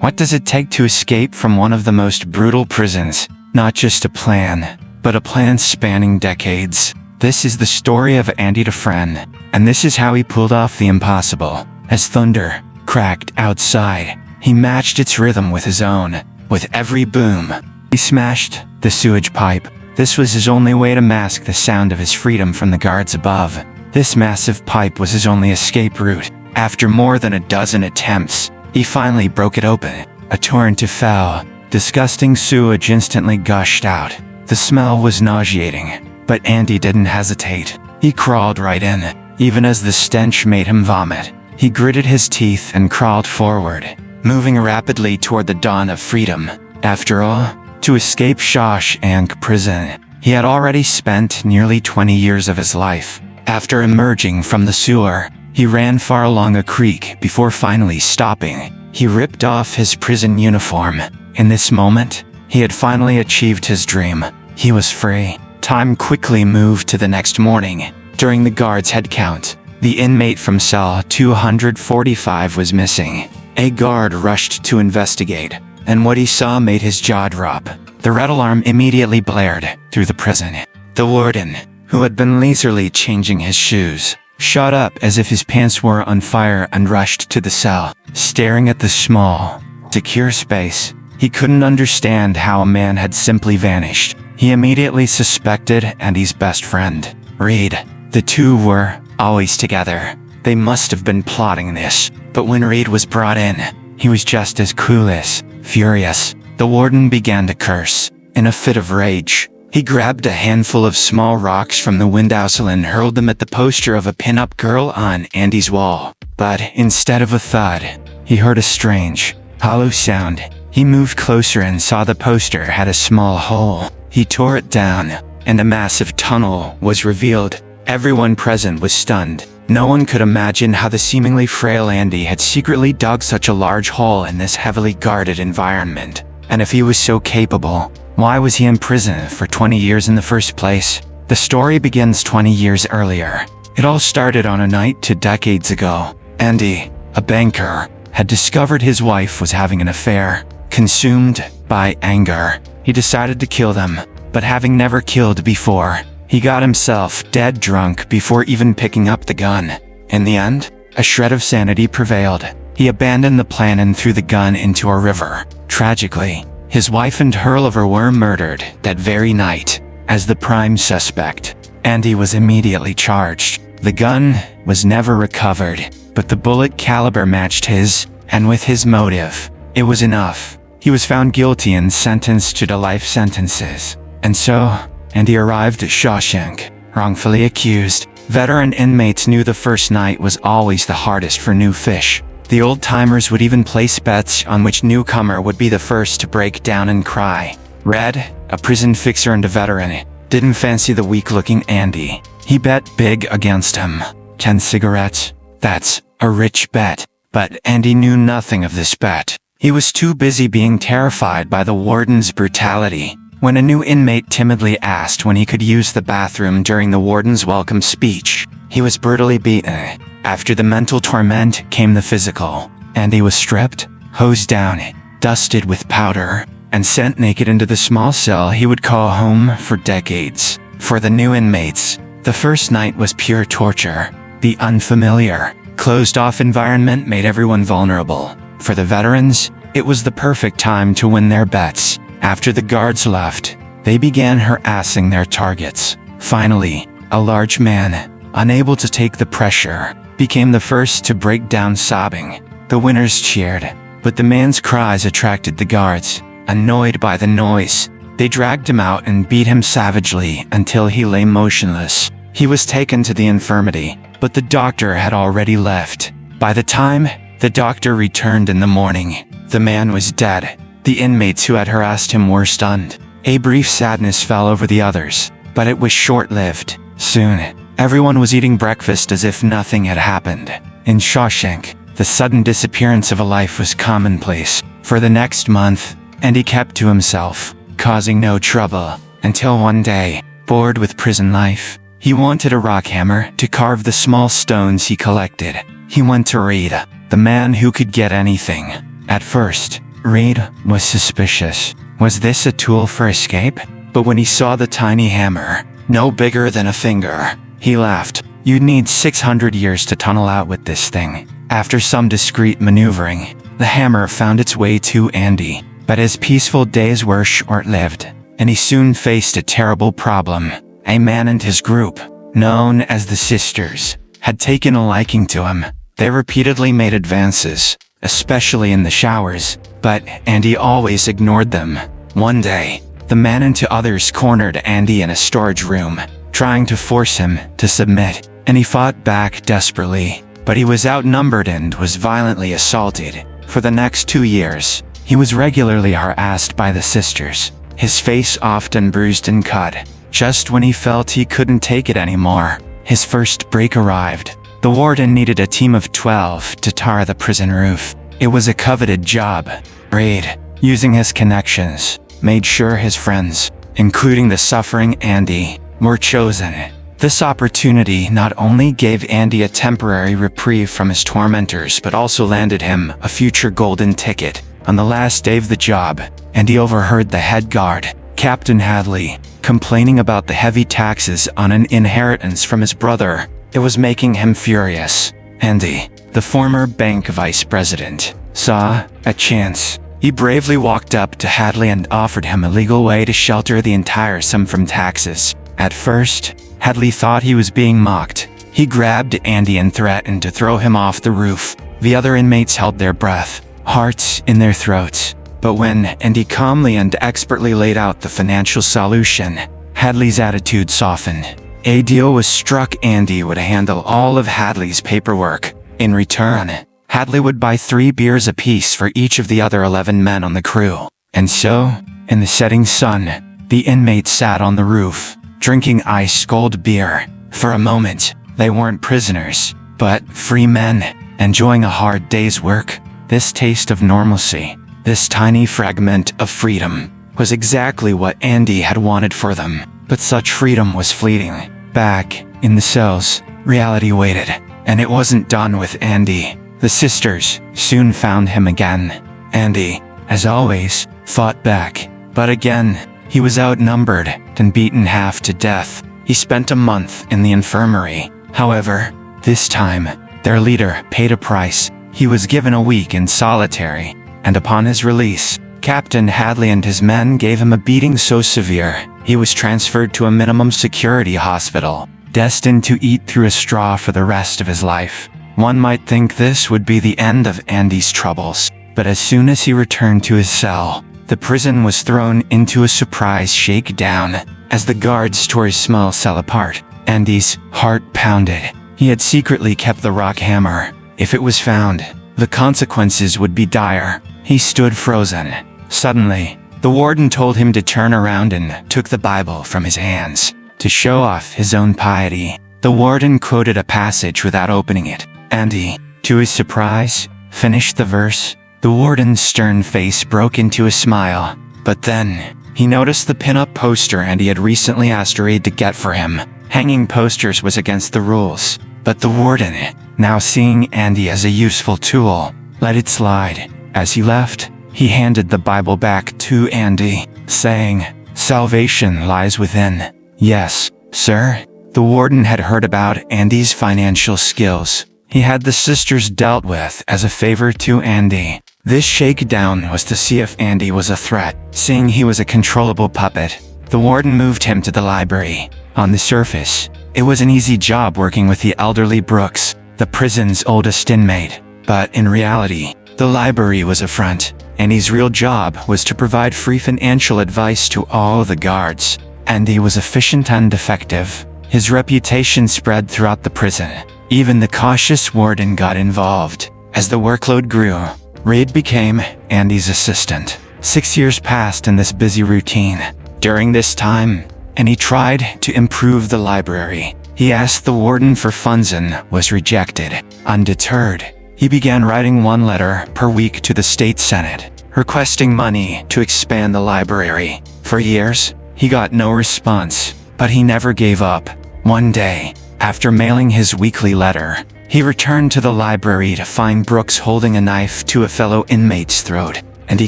What does it take to escape from one of the most brutal prisons? Not just a plan, but a plan spanning decades. This is the story of Andy Dufresne, and this is how he pulled off the impossible. As thunder cracked outside, he matched its rhythm with his own. With every boom, he smashed the sewage pipe. This was his only way to mask the sound of his freedom from the guards above. This massive pipe was his only escape route. After more than a dozen attempts, he finally broke it open. A torrent of foul, disgusting sewage instantly gushed out. The smell was nauseating, but Andy didn't hesitate. He crawled right in, even as the stench made him vomit. He gritted his teeth and crawled forward, moving rapidly toward the dawn of freedom. After all, to escape Shawshank Prison, he had already spent nearly 20 years of his life. After emerging from the sewer, he ran far along a creek before finally stopping. He ripped off his prison uniform. In this moment, he had finally achieved his dream. He was free. Time quickly moved to the next morning. During the guard's head count, the inmate from cell 245 was missing. A guard rushed to investigate, and what he saw made his jaw drop. The red alarm immediately blared through the prison. The warden, who had been lazily changing his shoes, shot up as if his pants were on fire and rushed to the cell. Staring at the small, secure space, he couldn't understand how a man had simply vanished. He immediately suspected Andy's best friend, Reed. The two were always together. They must have been plotting this. But when Reed was brought in, he was just as clueless, furious. The warden began to curse. In a fit of rage, he grabbed a handful of small rocks from the windowsill and hurled them at the poster of a pin-up girl on Andy's wall. But instead of a thud, he heard a strange, hollow sound. He moved closer and saw the poster had a small hole. He tore it down, and a massive tunnel was revealed. Everyone present was stunned. No one could imagine how the seemingly frail Andy had secretly dug such a large hole in this heavily guarded environment. And if he was so capable, why was he in prison for 20 years in the first place? The story begins 20 years earlier. It all started on a night 2 decades ago. Andy, a banker, had discovered his wife was having an affair. Consumed by anger, he decided to kill them. But having never killed before, he got himself dead drunk before even picking up the gun. In the end, a shred of sanity prevailed. He abandoned the plan and threw the gun into a river. Tragically, his wife and her lover were murdered that very night. As the prime suspect, Andy was immediately charged. The gun was never recovered, but the bullet caliber matched his, and with his motive, it was enough. He was found guilty and sentenced to life sentences. And so, Andy arrived at Shawshank, wrongfully accused. Veteran inmates knew the first night was always the hardest for new fish. The old-timers would even place bets on which newcomer would be the first to break down and cry. Red, a prison fixer and a veteran, didn't fancy the weak-looking Andy. He bet big against him. 10 cigarettes? That's a rich bet. But Andy knew nothing of this bet. He was too busy being terrified by the warden's brutality. When a new inmate timidly asked when he could use the bathroom during the warden's welcome speech, he was brutally beaten. After the mental torment came the physical. Andy was stripped, hosed down, dusted with powder, and sent naked into the small cell he would call home for decades. For the new inmates, the first night was pure torture. The unfamiliar, closed-off environment made everyone vulnerable. For the veterans, it was the perfect time to win their bets. After the guards left, they began harassing their targets. Finally, a large man, unable to take the pressure, became the first to break down sobbing. The winners cheered, but the man's cries attracted the guards. Annoyed by the noise, they dragged him out and beat him savagely until he lay motionless. He was taken to the infirmary, but the doctor had already left. By the time the doctor returned in the morning, the man was dead. The inmates who had harassed him were stunned. A brief sadness fell over the others, but it was short-lived. Soon, everyone was eating breakfast as if nothing had happened. In Shawshank, the sudden disappearance of a life was commonplace. For the next month, Andy kept to himself, causing no trouble, until one day, bored with prison life, he wanted a rock hammer to carve the small stones he collected. He went to Reed, the man who could get anything. At first, Reed was suspicious. Was this a tool for escape? But when he saw the tiny hammer, no bigger than a finger, he laughed. You'd need 600 years to tunnel out with this thing. After some discreet maneuvering, the hammer found its way to Andy. But his peaceful days were short-lived, and he soon faced a terrible problem. A man and his group, known as the Sisters, had taken a liking to him. They repeatedly made advances, especially in the showers, but Andy always ignored them. One day, the man and two others cornered Andy in a storage room, trying to force him to submit, and he fought back desperately. But he was outnumbered and was violently assaulted. For the next 2 years, he was regularly harassed by the Sisters, his face often bruised and cut. Just when he felt he couldn't take it anymore, his first break arrived. The warden needed a team of 12 to tar the prison roof. It was a coveted job. Reed, using his connections, made sure his friends, including the suffering Andy, were chosen. This opportunity not only gave Andy a temporary reprieve from his tormentors but also landed him a future golden ticket. On the last day of the job, Andy overheard the head guard, Captain Hadley, complaining about the heavy taxes on an inheritance from his brother. It was making him furious. Andy, the former bank vice president, saw a chance. He bravely walked up to Hadley and offered him a legal way to shelter the entire sum from taxes. At first, Hadley thought he was being mocked. He grabbed Andy and threatened to throw him off the roof. The other inmates held their breath, hearts in their throats. But when Andy calmly and expertly laid out the financial solution, Hadley's attitude softened. A deal was struck. Andy would handle all of Hadley's paperwork. In return, Hadley would buy 3 beers apiece for each of the other 11 men on the crew. And so, in the setting sun, the inmates sat on the roof, drinking ice-cold beer. For a moment, they weren't prisoners, but free men, enjoying a hard day's work. This taste of normalcy, this tiny fragment of freedom, was exactly what Andy had wanted for them. But such freedom was fleeting. Back in the cells, reality waited, and it wasn't done with Andy. The Sisters soon found him again. Andy, as always, fought back, but again, he was outnumbered and beaten half to death. He spent a month in the infirmary. However, this time, their leader paid a price. He was given a week in solitary, and upon his release, Captain Hadley and his men gave him a beating so severe, he was transferred to a minimum security hospital, destined to eat through a straw for the rest of his life. One might think this would be the end of Andy's troubles, but as soon as he returned to his cell, the prison was thrown into a surprise shakedown. As the guards tore his small cell apart, Andy's heart pounded. He had secretly kept the rock hammer. If it was found, the consequences would be dire. He stood frozen. Suddenly, the warden told him to turn around and took the Bible from his hands. To show off his own piety, the warden quoted a passage without opening it. Andy, to his surprise, finished the verse. The warden's stern face broke into a smile. But then, he noticed the pin-up poster Andy had recently asked Reed to get for him. Hanging posters was against the rules. But the warden, now seeing Andy as a useful tool, let it slide. As he left, he handed the Bible back to Andy, saying, "Salvation lies within." Yes, sir. The warden had heard about Andy's financial skills. He had the Sisters dealt with as a favor to Andy. This shakedown was to see if Andy was a threat. Seeing he was a controllable puppet, the warden moved him to the library. On the surface, it was an easy job working with the elderly Brooks, the prison's oldest inmate. But in reality, the library was a front. Andy's real job was to provide free financial advice to all the guards. Andy was efficient and effective. His reputation spread throughout the prison. Even the cautious warden got involved. As the workload grew, Reed became Andy's assistant. 6 years passed in this busy routine. During this time, Andy tried to improve the library. He asked the warden for funds and was rejected. Undeterred, he began writing 1 letter per week to the state senate, requesting money to expand the library. For years, he got no response, but he never gave up. One day, after mailing his weekly letter, he returned to the library to find Brooks holding a knife to a fellow inmate's throat. and he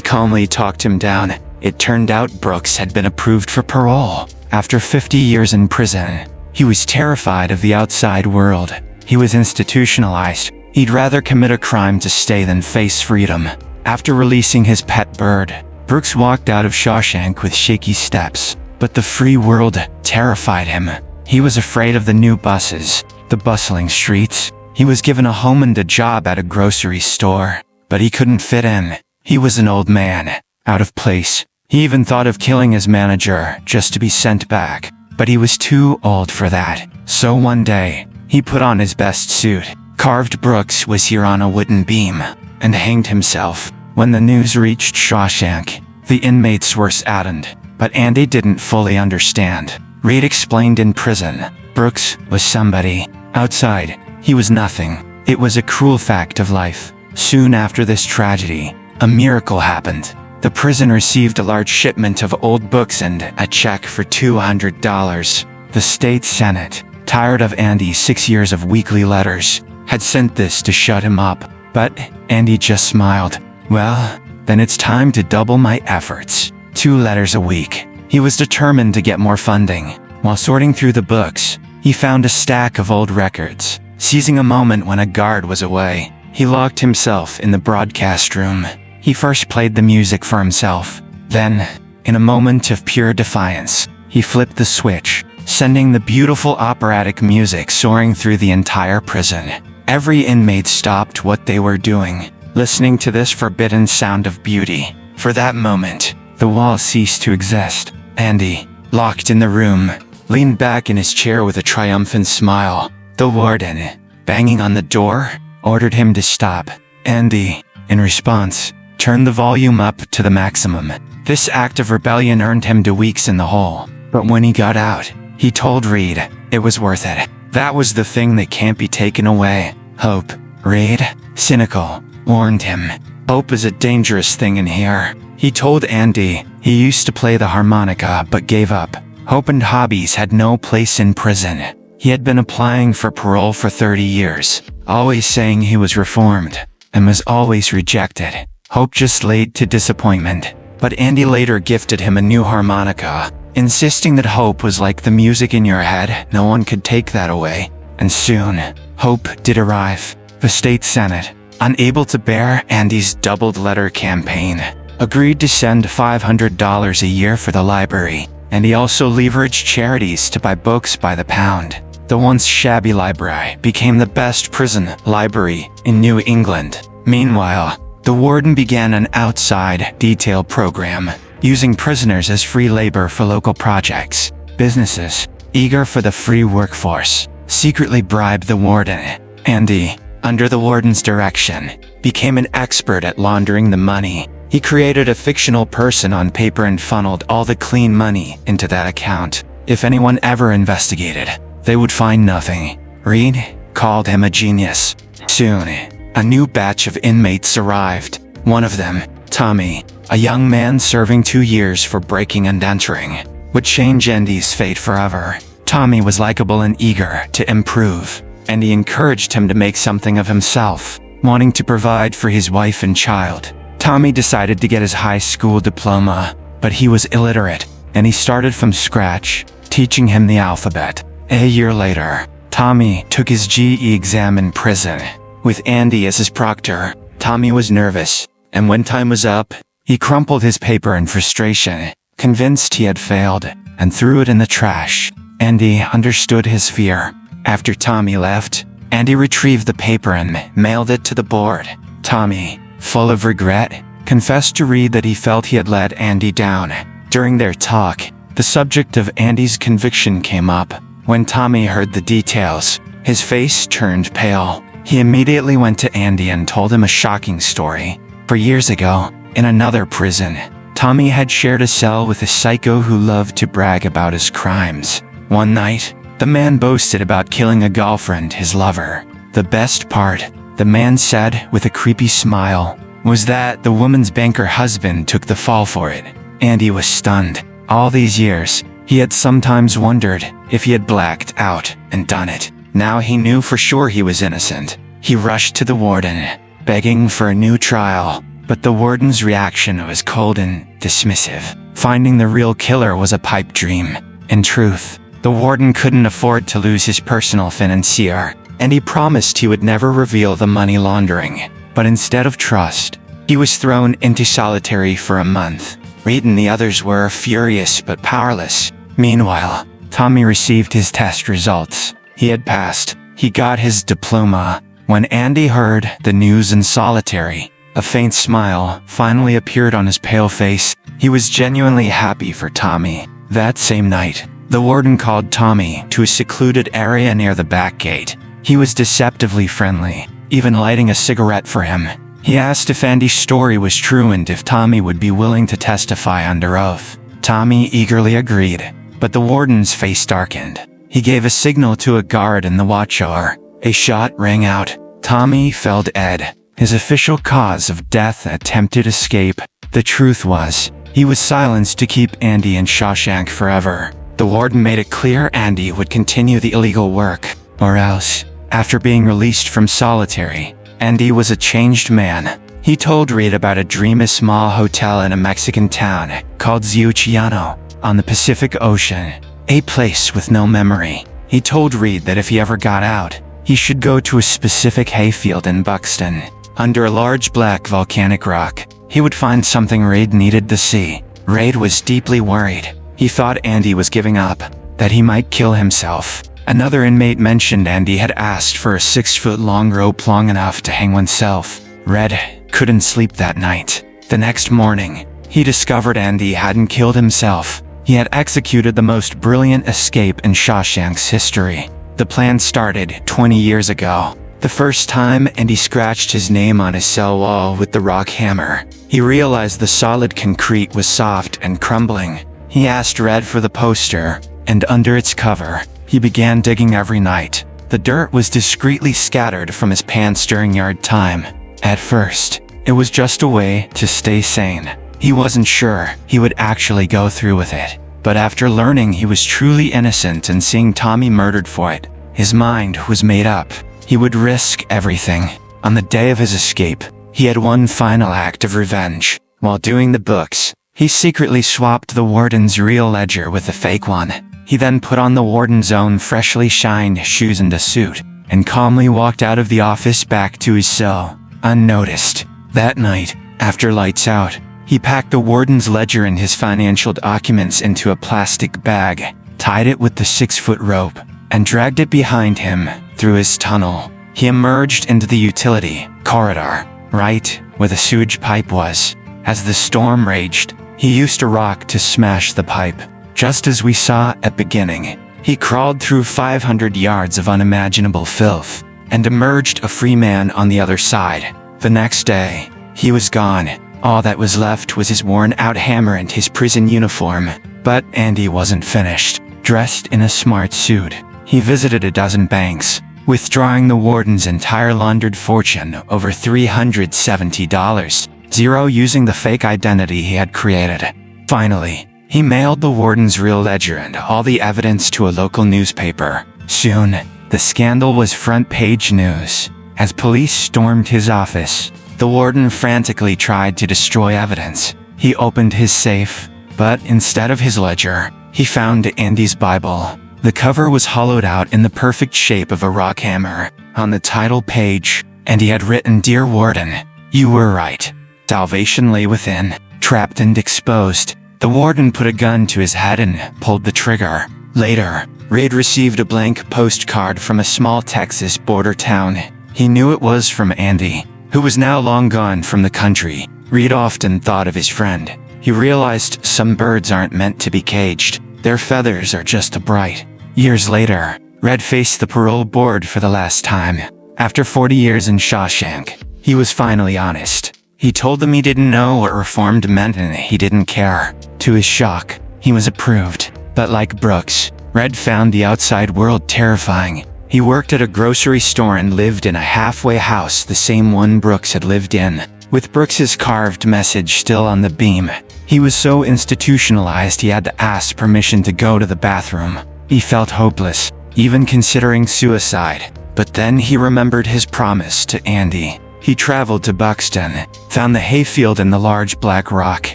calmly talked him down. It turned out Brooks had been approved for parole after 50 years in prison. He was terrified of the outside world. He was institutionalized. He'd rather commit a crime to stay than face freedom. After releasing his pet bird, Brooks walked out of Shawshank with shaky steps, but the free world terrified him. He was afraid of the new buses, the bustling streets. He was given a home and a job at a grocery store, but he couldn't fit in. He was an old man, out of place. He even thought of killing his manager just to be sent back, but he was too old for that. So one day, he put on his best suit, carved Brooks was here on a wooden beam, and hanged himself. When the news reached Shawshank, the inmates were saddened, but Andy didn't fully understand. Reed explained in prison, Brooks was somebody. Outside, he was nothing. It was a cruel fact of life. Soon after this tragedy, a miracle happened. The prison received a large shipment of old books and a check for $200. The state senate, tired of Andy's 6 years of weekly letters, had sent this to shut him up. But Andy just smiled. Well, then it's time to double my efforts. 2 letters a week. He was determined to get more funding. While sorting through the books, he found a stack of old records. Seizing a moment when a guard was away, he locked himself in the broadcast room. He first played the music for himself. Then, in a moment of pure defiance, he flipped the switch, sending the beautiful operatic music soaring through the entire prison. Every inmate stopped what they were doing, listening to this forbidden sound of beauty. For that moment, the wall ceased to exist. Andy, locked in the room, leaned back in his chair with a triumphant smile. The warden, banging on the door, ordered him to stop. Andy, in response, turned the volume up to the maximum. This act of rebellion earned him 2 weeks in the hole. But when he got out, he told Reed it was worth it. That was the thing that can't be taken away. Hope. Reed, cynical, warned him. Hope is a dangerous thing in here. He told Andy he used to play the harmonica but gave up. Hope and hobbies had no place in prison. He had been applying for parole for 30 years, always saying he was reformed, and was always rejected. Hope just laid to disappointment. But Andy later gifted him a new harmonica, insisting that hope was like the music in your head. No one could take that away. And soon, hope did arrive. The state senate, unable to bear Andy's doubled letter campaign, agreed to send $500 a year for the library, and he also leveraged charities to buy books by the pound. The once shabby library became the best prison library in New England. Meanwhile, the warden began an outside detail program, using prisoners as free labor for local projects. Businesses, eager for the free workforce, secretly bribed the warden. Andy, under the warden's direction, became an expert at laundering the money. He created a fictional person on paper and funneled all the clean money into that account. If anyone ever investigated, they would find nothing. Reed called him a genius. Soon, a new batch of inmates arrived. One of them, Tommy, a young man serving 2 years for breaking and entering, would change Andy's fate forever. Tommy was likable and eager to improve, and he encouraged him to make something of himself, wanting to provide for his wife and child. Tommy decided to get his high school diploma, but he was illiterate, and he started from scratch, teaching him the alphabet. A year later, Tommy took his GE exam in prison. With Andy as his proctor, Tommy was nervous, and when time was up, he crumpled his paper in frustration, convinced he had failed, and threw it in the trash. Andy understood his fear. After Tommy left, Andy retrieved the paper and mailed it to the board. Tommy, full of regret, confessed to Reed that he felt he had let Andy down. During their talk, the subject of Andy's conviction came up. When Tommy heard the details, his face turned pale. He immediately went to Andy and told him a shocking story. For years ago, in another prison, Tommy had shared a cell with a psycho who loved to brag about his crimes. One night, the man boasted about killing a girlfriend, his lover. The best part, the man said with a creepy smile, was that the woman's banker husband took the fall for it. Andy was stunned. All these years, he had sometimes wondered if he had blacked out and done it. Now he knew for sure he was innocent. He rushed to the warden, begging for a new trial. but the warden's reaction was cold and dismissive. Finding the real killer was a pipe dream. In truth, the warden couldn't afford to lose his personal financier, and he promised he would never reveal the money laundering. But instead of trust, he was thrown into solitary for a month. Reed and the others were furious but powerless. Meanwhile, Tommy received his test results. He had passed. He got his diploma. When Andy heard the news in solitary, a faint smile finally appeared on his pale face. He was genuinely happy for Tommy. That same night, the warden called Tommy to a secluded area near the back gate. He was deceptively friendly, even lighting a cigarette for him. He asked if Andy's story was true and if Tommy would be willing to testify under oath. Tommy eagerly agreed, but the warden's face darkened. He gave a signal to a guard in the watchtower. A shot rang out. Tommy fell dead. His official cause of death: attempted escape. The truth was, he was silenced to keep Andy in Shawshank forever. The warden made it clear Andy would continue the illegal work, or else. After being released from solitary, Andy was a changed man. He told Reed about a dream: a small hotel in a Mexican town called Ziuchiano on the Pacific Ocean, a place with no memory. He told Reed that if he ever got out, he should go to a specific hayfield in Buxton. Under a large black volcanic rock, he would find something Reed needed to see. Reed was deeply worried. He thought Andy was giving up, that he might kill himself. Another inmate mentioned Andy had asked for a 6-foot-long rope long enough to hang oneself. Reed couldn't sleep that night. The next morning, he discovered Andy hadn't killed himself. He had executed the most brilliant escape in Shawshank's history. The plan started 20 years ago. The first time Andy scratched his name on his cell wall with the rock hammer, he realized the solid concrete was soft and crumbling. He asked Red for the poster, and under its cover, he began digging every night. The dirt was discreetly scattered from his pants during yard time. At first, it was just a way to stay sane. He wasn't sure he would actually go through with it. But after learning he was truly innocent and seeing Tommy murdered for it, his mind was made up. He would risk everything. On the day of his escape, he had one final act of revenge. While doing the books, he secretly swapped the warden's real ledger with a fake one. He then put on the warden's own freshly shined shoes and a suit, and calmly walked out of the office back to his cell, unnoticed. That night, after lights out, he packed the warden's ledger and his financial documents into a plastic bag, tied it with the 6-foot rope, and dragged it behind him through his tunnel. He emerged into the utility corridor, right where the sewage pipe was. As the storm raged, he used a rock to smash the pipe. Just as we saw at beginning, he crawled through 500 yards of unimaginable filth, and emerged a free man on the other side. The next day, he was gone. All that was left was his worn-out hammer and his prison uniform. But Andy wasn't finished. Dressed in a smart suit, he visited a dozen banks, withdrawing the warden's entire laundered fortune, over $370, using the fake identity he had created. Finally, he mailed the warden's real ledger and all the evidence to a local newspaper. Soon, the scandal was front-page news. As police stormed his office, the warden frantically tried to destroy evidence. He opened his safe, but instead of his ledger, he found Andy's Bible. The cover was hollowed out in the perfect shape of a rock hammer. On the title page, Andy had written, "Dear Warden, you were right. Salvation lay within." Trapped and exposed, the warden put a gun to his head and pulled the trigger. Later, Reed received a blank postcard from a small Texas border town. He knew it was from Andy, who was now long gone from the country. Reed often thought of his friend. He realized some birds aren't meant to be caged. Their feathers are just bright. Years later, Red faced the parole board for the last time. After 40 years in Shawshank, he was finally honest. He told them he didn't know what reformed meant and he didn't care. To his shock, he was approved. But like Brooks, Red found the outside world terrifying. He worked at a grocery store and lived in a halfway house, the same one Brooks had lived in, with Brooks's carved message still on the beam. He was so institutionalized he had to ask permission to go to the bathroom. He felt hopeless, even considering suicide. But then he remembered his promise to Andy. He traveled to Buxton, found the hayfield and the large black rock.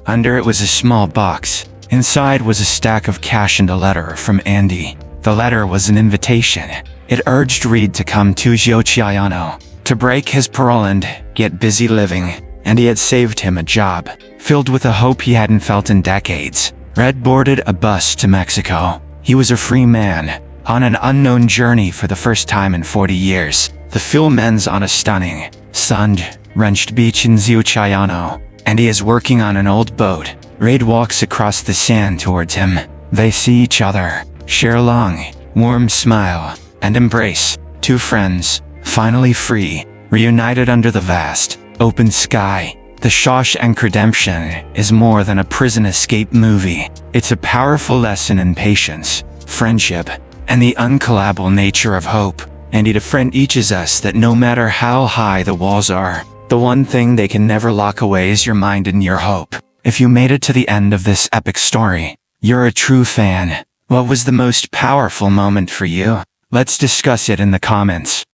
Under it was a small box. Inside was a stack of cash and a letter from Andy. The letter was an invitation. It urged Reed to come to Shawshank, to break his parole and get busy living. And he had saved him a job, filled with a hope he hadn't felt in decades. Red boarded a bus to Mexico. He was a free man, on an unknown journey for the first time in 40 years. The film ends on a stunning, sun-drenched beach in Shawshank, and he is working on an old boat. Reed walks across the sand towards him. They see each other, share a long, warm smile, and embrace. Two friends, finally free, reunited under the vast, open sky. The Shawshank Redemption is more than a prison escape movie. It's a powerful lesson in patience, friendship, and the uncallable nature of hope. Andy Dufresne teaches us that no matter how high the walls are, the one thing they can never lock away is your mind and your hope. If you made it to the end of this epic story, you're a true fan. What was the most powerful moment for you? Let's discuss it in the comments.